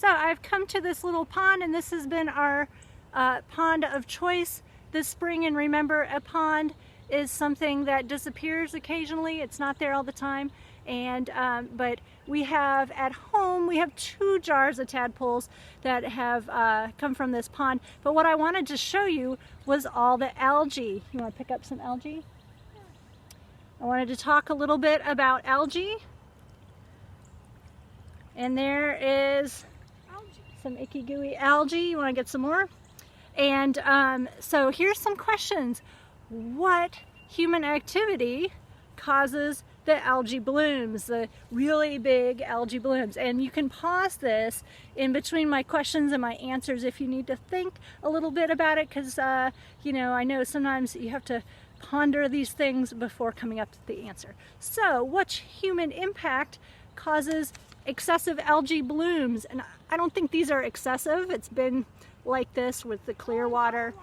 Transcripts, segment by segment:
So I've come to this little pond, and this has been our pond of choice this spring. And remember, a pond is something that disappears occasionally. It's not there all the time. And but we have at home, we have 2 jars of tadpoles that have come from this pond. But what I wanted to show you was all the algae. You want to pick up some algae? I wanted to talk a little bit about algae. And there is some icky gooey algae. You want to get some more? And so here's some questions. What human activity causes the algae blooms, the really big algae blooms? And you can pause this in between my questions and my answers if you need to think a little bit about it, because you know, I know sometimes you have to ponder these things before coming up with the answer. So, what human impact causes excessive algae blooms? And I don't think these are excessive. It's been like this with the clear water.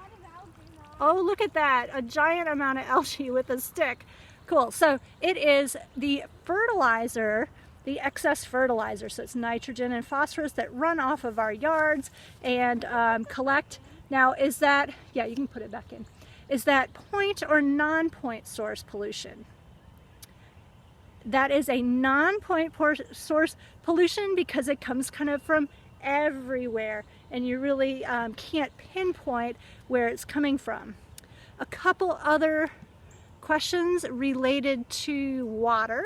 Oh, look at that, a giant amount of algae with a stick. Cool. So it is the fertilizer, the excess fertilizer, so it's nitrogen and phosphorus that run off of our yards and collect. Now, is that, yeah, you can put it back in. Is that point or non-point source pollution? That is a non-point source pollution because it comes kind of from everywhere, and you really can't pinpoint where it's coming from. A couple other questions related to water.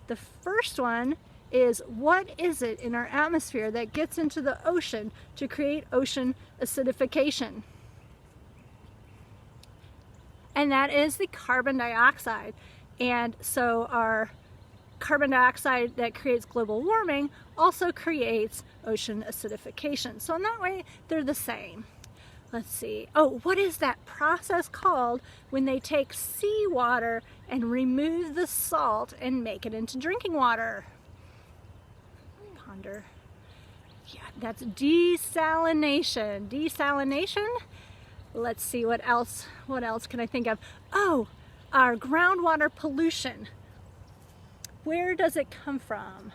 The first one is, what is it in our atmosphere that gets into the ocean to create ocean acidification? And that is the carbon dioxide. And so our carbon dioxide that creates global warming also creates ocean acidification. So in that way, they're the same. Let's see. Oh, what is that process called when they take seawater and remove the salt and make it into drinking water? Ponder. Yeah, that's desalination. Desalination. Let's see, what else can I think of? Oh, our groundwater pollution. Where does it come from?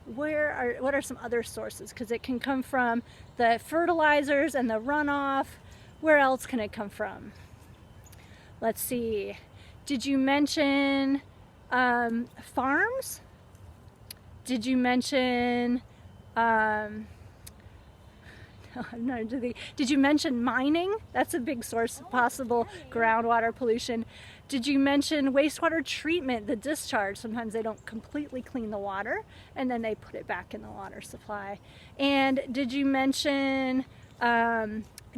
What are some other sources? Because it can come from the fertilizers and the runoff. Where else can it come from? Let's see. Did you mention farms? Did you mention did you mention mining? That's a big source of possible groundwater pollution. Did you mention wastewater treatment, the discharge? Sometimes they don't completely clean the water and then they put it back in the water supply. And did you mention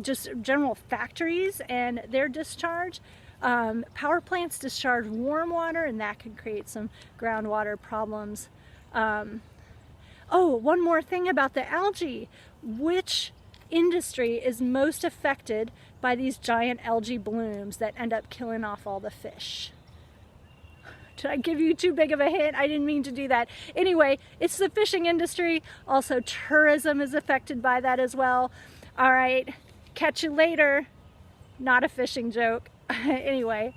just general factories and their discharge? Power plants discharge warm water, and that can create some groundwater problems. Oh, one more thing about the algae. Which industry is most affected by these giant algae blooms that end up killing off all the fish? Did I give you too big of a hint? I didn't mean to do that. Anyway, it's the fishing industry. Also, tourism is affected by that as well. All right, catch you later. Not a fishing joke. Anyway.